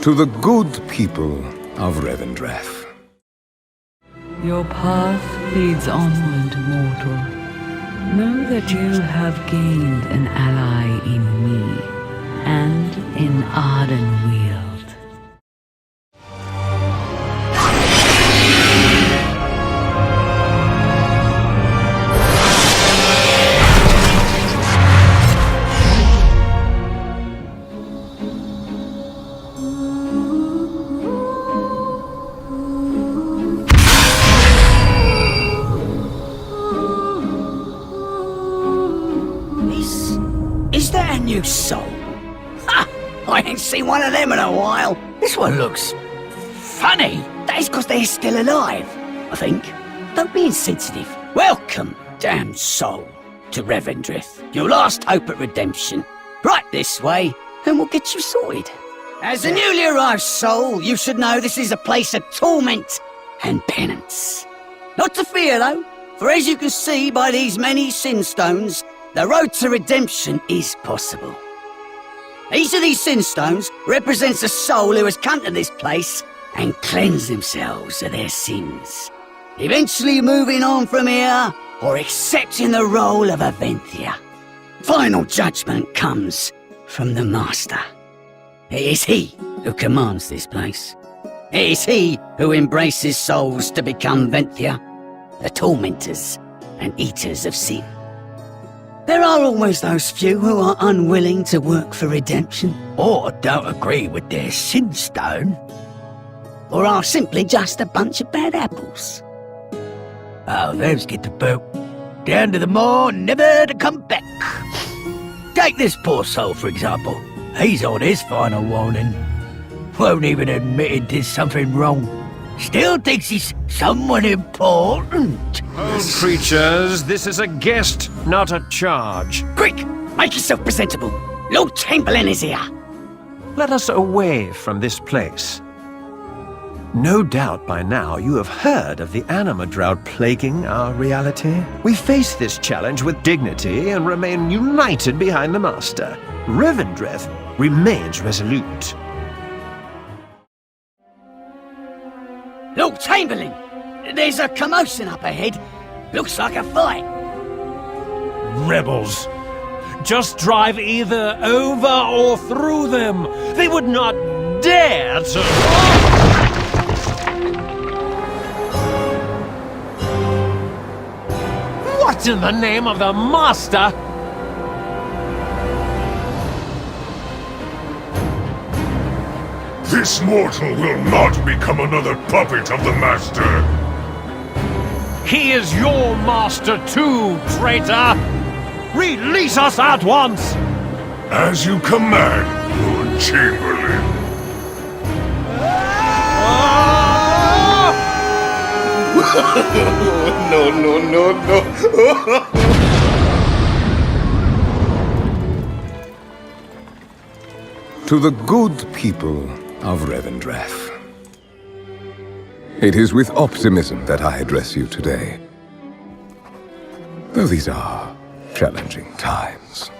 To the good people of Revendreth. Your path leads onward, mortal. Know that you have gained an ally in me, and in Ardenweald. Is that a new soul? Ha! I ain't seen one of them in a while. This one looks funny. That is because they're still alive, I think. Don't be insensitive. Welcome, damn soul, to Revendreth. Your last hope at redemption. Right this way, and we'll get you sorted. As a newly arrived soul, you should know this is a place of torment and penance. Not to fear, though, for as you can see by these many sin stones, the road to redemption is possible. Each of these sin stones represents a soul who has come to this place and cleansed themselves of their sins, eventually moving on from here or accepting the role of a Venthyr. Final judgment comes from the Master. It is he who commands this place. It is he who embraces souls to become Venthyr, the tormentors and eaters of sin. There are always those few who are unwilling to work for redemption, or don't agree with their sin stone, or are simply just a bunch of bad apples. Oh, those get the boat. Down to the moor, never to come back. Take this poor soul, for example. He's on his final warning. Won't even admit he did something wrong. Still thinks he's someone important. Old creatures, this is a guest, not a charge. Quick, make yourself presentable. Lord Chamberlain is here. Let us away from this place. No doubt by now you have heard of the anima drought plaguing our reality. We face this challenge with dignity and remain united behind the Master. Revendreth remains resolute. Lord Chamberlain, there's a commotion up ahead. Looks like a fight. Rebels. Just drive either over or through them. They would not dare to... What in the name of the Master? This mortal will not become another puppet of the Master. He is your master too, traitor! Release us at once! As you command, Lord Chamberlain. No. To the good people of Revendreth. It is with optimism that I address you today. Though these are challenging times.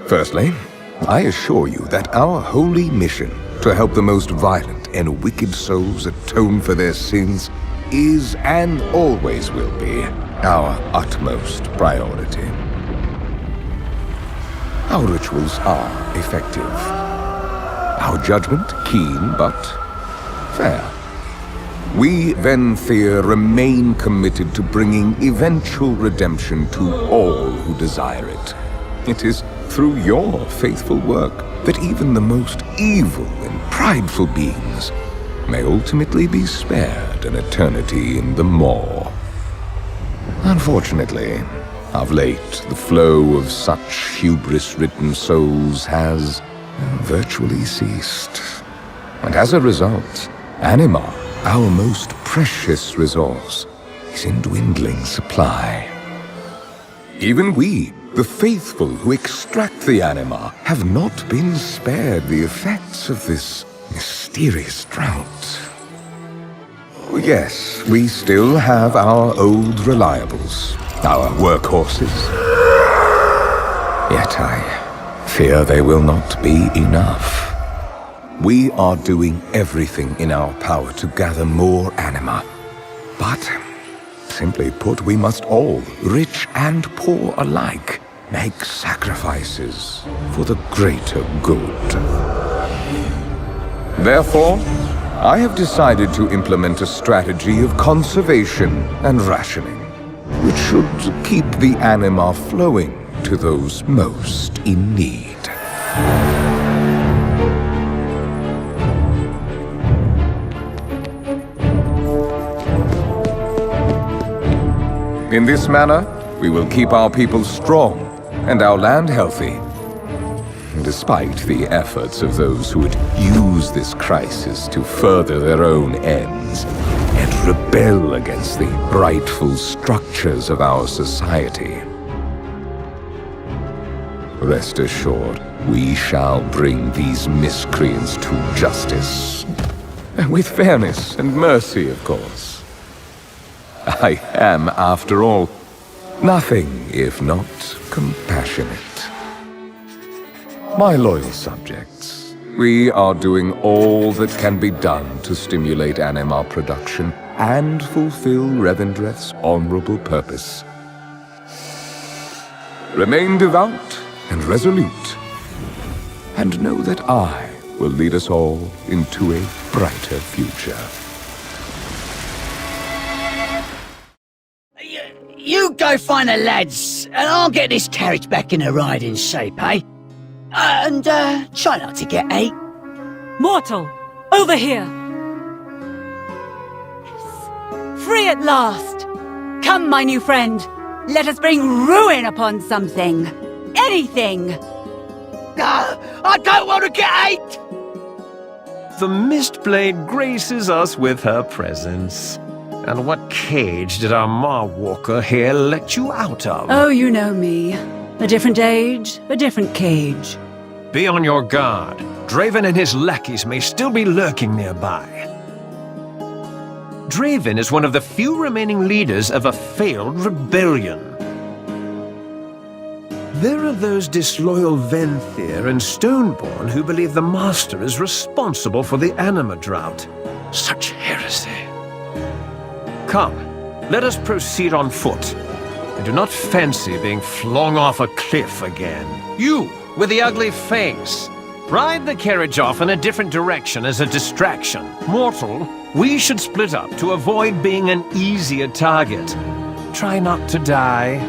Firstly, I assure you that our holy mission to help the most violent and wicked souls atone for their sins is and always will be our utmost priority. Our rituals are effective. Our judgment keen but fair. We, Venthyr, remain committed to bringing eventual redemption to all who desire it. It is through your faithful work that even the most evil and prideful beings may ultimately be spared an eternity in the maw. Unfortunately, of late, the flow of such hubris-ridden souls has virtually ceased. And as a result, anima, our most precious resource, is in dwindling supply. Even we, the faithful who extract the anima, have not been spared the effects of this mysterious drought. Yes, we still have our old reliables, our workhorses. Yet I fear they will not be enough. We are doing everything in our power to gather more anima. But, simply put, we must all, rich and poor alike, make sacrifices for the greater good. Therefore, I have decided to implement a strategy of conservation and rationing, which should keep the anima flowing to those most in need. In this manner, we will keep our people strong and our land healthy, despite the efforts of those who would use this crisis to further their own ends and rebel against the rightful structures of our society. Rest assured, we shall bring these miscreants to justice. With fairness and mercy, of course. I am, after all, nothing if not compassionate. My loyal subjects, we are doing all that can be done to stimulate anima production and fulfill Revendreth's honorable purpose. Remain devout and resolute, and know that I will lead us all into a brighter future. You go find the lads, and I'll get this carriage back in a riding shape, eh? And try not to get ate. Mortal, over here! Free at last! Come, my new friend. Let us bring ruin upon something. Anything! No, I don't want to get ate! The Mistblade graces us with her presence. And what cage did our Marwalker here let you out of? Oh, you know me. A different age, a different cage. Be on your guard. Draven and his lackeys may still be lurking nearby. Draven is one of the few remaining leaders of a failed rebellion. There are those disloyal Venthyr and Stoneborn who believe the Master is responsible for the anima drought. Such heresy. Come, let us proceed on foot. I do not fancy being flung off a cliff again. You, with the ugly face, ride the carriage off in a different direction as a distraction. Mortal, we should split up to avoid being an easier target. Try not to die.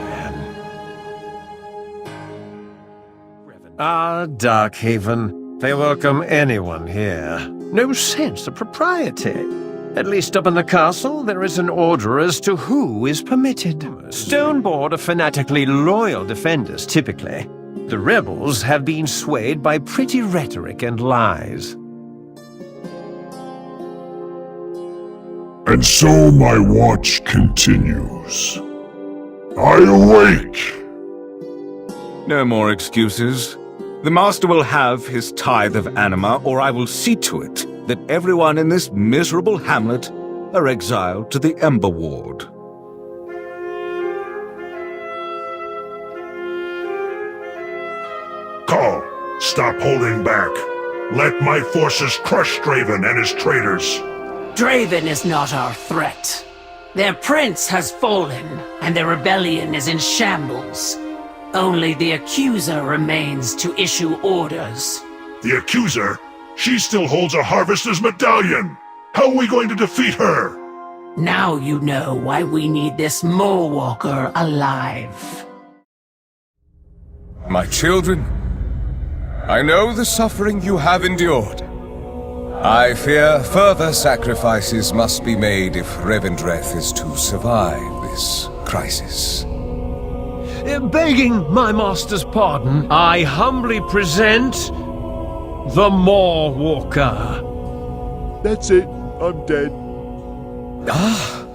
Ah, Darkhaven. They welcome anyone here. No sense of propriety. At least up in the castle, there is an order as to who is permitted. Stoneborn are fanatically loyal defenders, typically. The rebels have been swayed by pretty rhetoric and lies. And so my watch continues. I awake! No more excuses. The Master will have his tithe of anima, or I will see to it that everyone in this miserable hamlet are exiled to the Ember Ward. Call, stop holding back. Let my forces crush Draven and his traitors. Draven is not our threat. Their prince has fallen, and their rebellion is in shambles. Only the Accuser remains to issue orders. The Accuser? She still holds a Harvester's medallion! How are we going to defeat her? Now you know why we need this Morewalker alive. My children, I know the suffering you have endured. I fear further sacrifices must be made if Revendreth is to survive this crisis. Begging my master's pardon, I humbly present the Morewalker. That's it. I'm dead. Ah,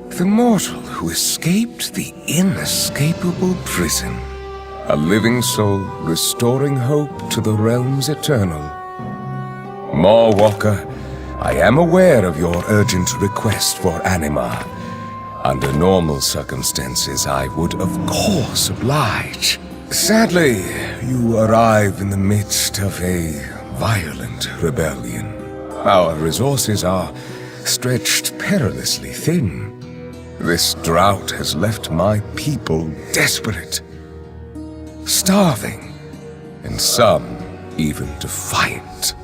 the mortal who escaped the inescapable prison. A living soul restoring hope to the realms eternal. Morewalker, I am aware of your urgent request for anima. Under normal circumstances, I would of course oblige. Sadly, you arrive in the midst of a violent rebellion. Our resources are stretched perilously thin. This drought has left my people desperate, starving, and some even defiant.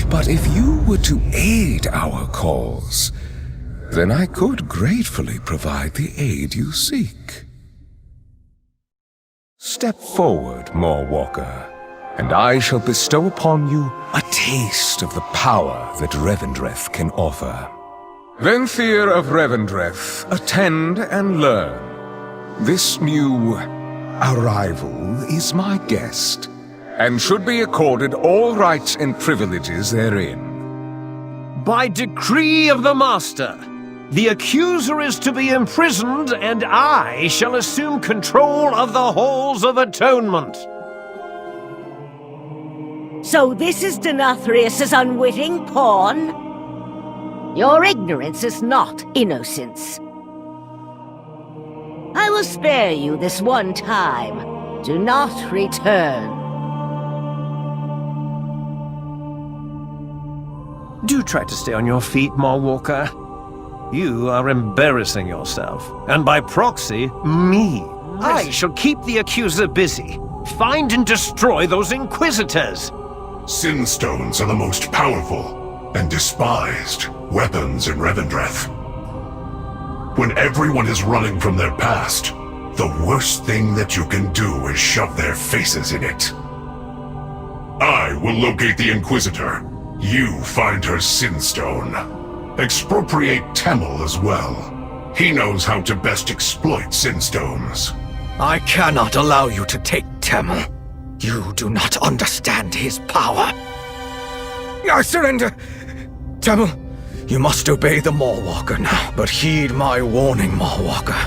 But if you were to aid our cause, then I could gratefully provide the aid you seek. Step forward, Moorwalker, and I shall bestow upon you a taste of the power that Revendreth can offer. Venthyr of Revendreth, attend and learn. This new arrival is my guest, and should be accorded all rights and privileges therein. By decree of the Master, the accuser is to be imprisoned, and I shall assume control of the Halls of Atonement. So this is Denathrius' unwitting pawn? Your ignorance is not innocence. I will spare you this one time. Do not return. Do try to stay on your feet, Moorwalker. You are embarrassing yourself, and by proxy, me. I shall keep the accuser busy. Find and destroy those Inquisitors. Sin stones are the most powerful and despised weapons in Revendreth. When everyone is running from their past, the worst thing that you can do is shove their faces in it. I will locate the Inquisitor. You find her Sin Stone. Expropriate Temel as well. He knows how to best exploit Sin Stones. I cannot allow you to take Temel. You do not understand his power. I surrender! Temel, you must obey the Moorwalker now, but heed my warning, Moorwalker.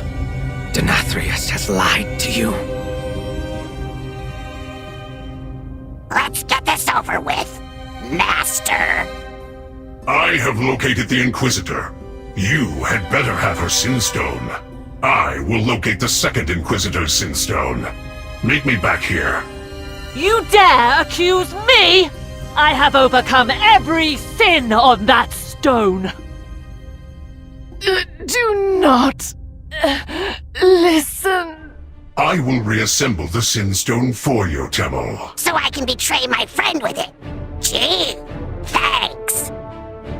Denathrius has lied to you. Let's get this over with, Master. I have located the Inquisitor. You had better have her Sin Stone. I will locate the second Inquisitor's Sin Stone. Meet me back here. You dare accuse me? I have overcome every sin on that stone. Do not listen. I will reassemble the Sin Stone for you, Temel. So I can betray my friend with it. Gee, thanks.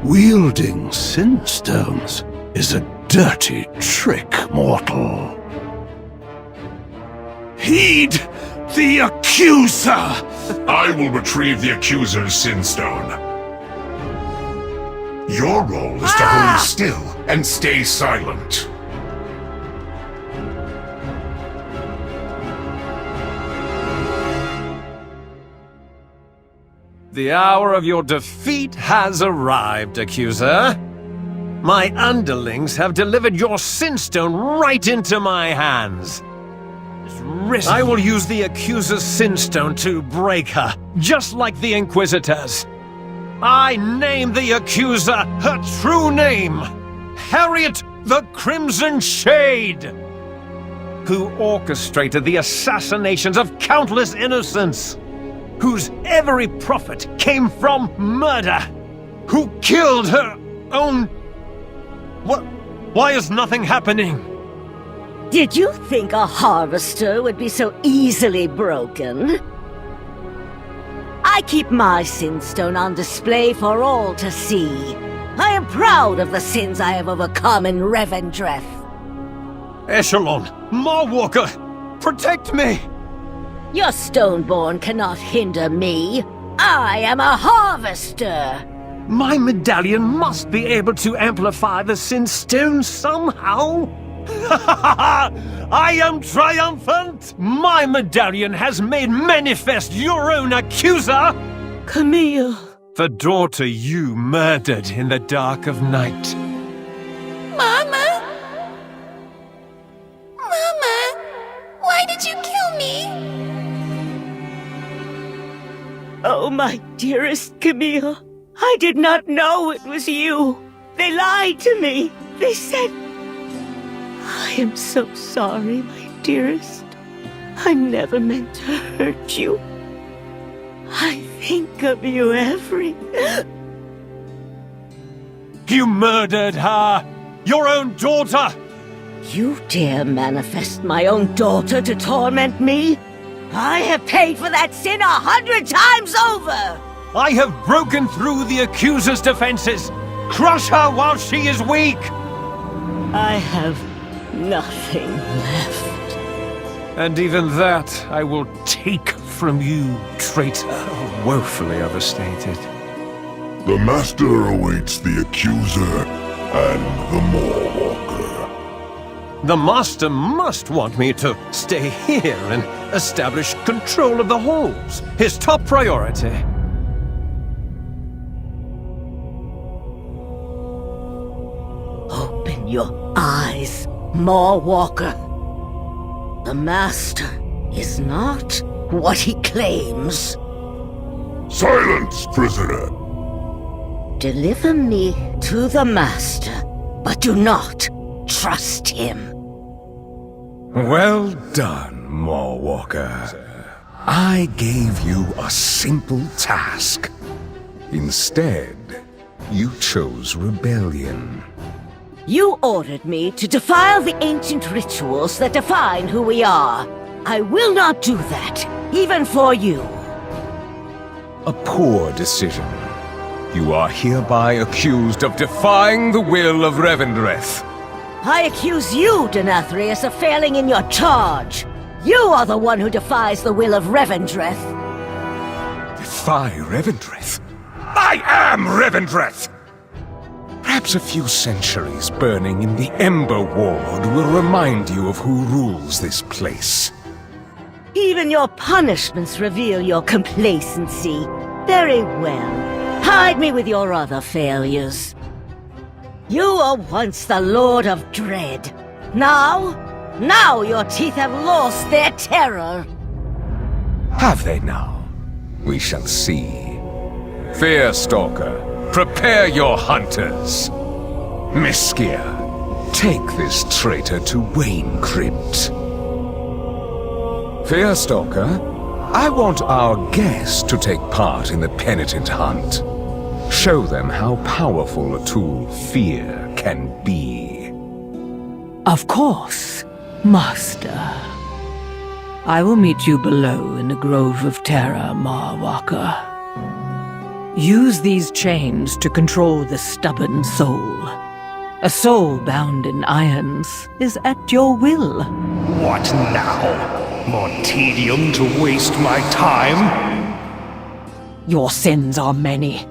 Wielding Sin Stones is a dirty trick, mortal. Heed the Accuser! I will retrieve the Accuser's Sin Stone. Your role is to hold still and stay silent. The hour of your defeat has arrived, Accuser. My underlings have delivered your Sin Stone right into my hands. I will use the Accuser's Sin Stone to break her, just like the Inquisitors. I name the Accuser her true name, Harriet the Crimson Shade, who orchestrated the assassinations of countless innocents, whose every profit came from murder, who killed her own... What? Why is nothing happening? Did you think a harvester would be so easily broken? I keep my Sin Stone on display for all to see. I am proud of the sins I have overcome in Revendreth. Echelon, Moorwalker, protect me! Your Stoneborn cannot hinder me. I am a harvester! My medallion must be able to amplify the Sin Stone somehow. I am triumphant! My medallion has made manifest your own Accuser! Camille. The daughter you murdered in the dark of night. Mama? Mama, why did you kill me? Oh, my dearest Camille. I did not know it was you. They lied to me. They said... I am so sorry, my dearest. I never meant to hurt you. I think of you every... You murdered her! Your own daughter! You dare manifest my own daughter to torment me? I have paid for that sin 100 times over! I have broken through the accuser's defenses! Crush her while she is weak! I have nothing left. And even that I will take from you, traitor. Woefully overstated. The Master awaits the accuser and the Moorwalker. The Master must want me to stay here and establish control of the halls. His top priority. Open your eyes, Moorwalker. The Master is not what he claims. Silence, prisoner! Deliver me to the Master, but do not trust him. Well done, Moorwalker. I gave you a simple task. Instead, you chose rebellion. You ordered me to defile the ancient rituals that define who we are. I will not do that, even for you. A poor decision. You are hereby accused of defying the will of Revendreth. I accuse you, Denathrius, of failing in your charge. You are the one who defies the will of Revendreth. Defy Revendreth? I am Revendreth! Perhaps a few centuries burning in the Ember Ward will remind you of who rules this place. Even your punishments reveal your complacency. Very well. Hide me with your other failures. You were once the Lord of Dread. Now your teeth have lost their terror. Have they now? We shall see. Fearstalker, prepare your hunters. Miskia, take this traitor to Wayne Crypt. Fearstalker, I want our guests to take part in the penitent hunt. Show them how powerful a tool fear can be. Of course, Master. I will meet you below in the Grove of Terror, Moorwalker. Use these chains to control the stubborn soul. A soul bound in irons is at your will. What now? More tedium to waste my time? Your sins are many,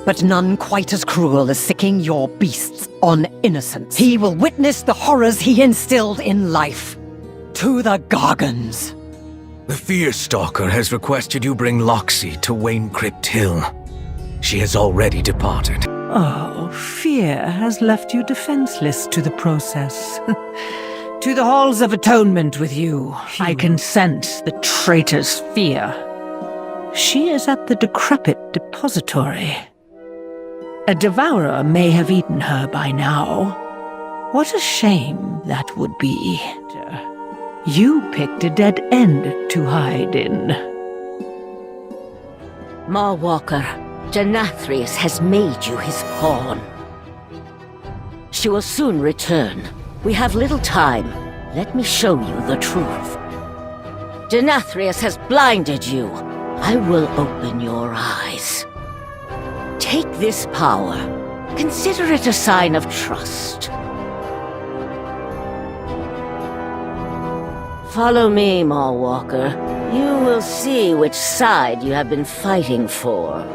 but none quite as cruel as sicking your beasts on innocents. He will witness the horrors he instilled in life. To the Gargans. The Fearstalker has requested you bring Loxy to Wayne Crypt Hill. She has already departed. Oh, fear has left you defenseless to the process. To the Halls of Atonement with you. I can sense the traitor's fear. She is at the decrepit depository. A devourer may have eaten her by now. What a shame that would be. You picked a dead end to hide in. Moorwalker, Denathrius has made you his pawn. She will soon return. We have little time. Let me show you the truth. Denathrius has blinded you. I will open your eyes. Take this power. Consider it a sign of trust. Follow me, Moorwalker. You will see which side you have been fighting for.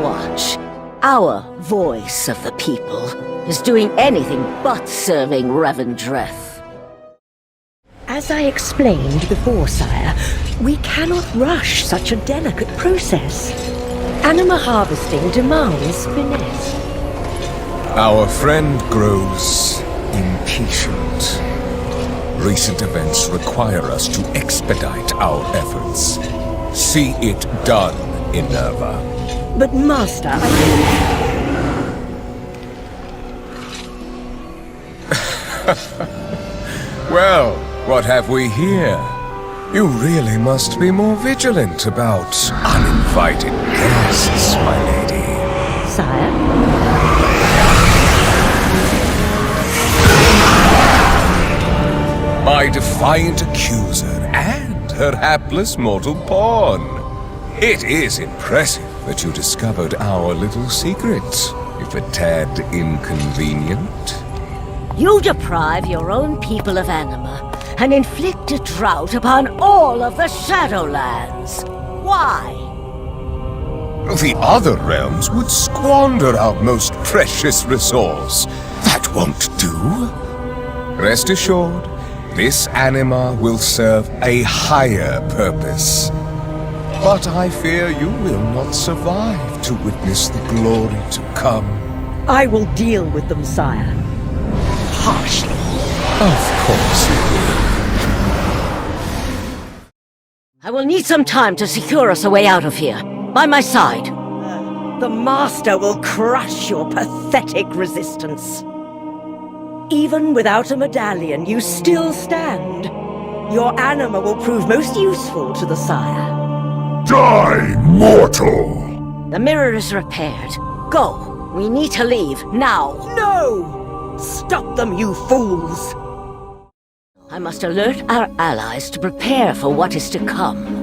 Watch. Our voice of the people is doing anything but serving Revendreth. As I explained before, Sire, we cannot rush such a delicate process. Anima harvesting demands finesse. Our friend grows impatient. Recent events require us to expedite our efforts. See it done, Inerva. But Master, Well, what have we here? You really must be more vigilant about uninvited requests, my lady. Sire? My defiant accuser and her hapless mortal pawn. It is impressive that you discovered our little secret, if a tad inconvenient. You deprive your own people of anima and inflict a drought upon all of the Shadowlands. Why? The other realms would squander our most precious resource. That won't do. Rest assured, this anima will serve a higher purpose. But I fear you will not survive to witness the glory to come. I will deal with them, sire. Harshly. Of course you will. I will need some time to secure us a way out of here. By my side. The Master will crush your pathetic resistance. Even without a medallion, you still stand. Your anima will prove most useful to the Sire. Die, mortal! The mirror is repaired. Go. We need to leave, now. No! Stop them, you fools! I must alert our allies to prepare for what is to come.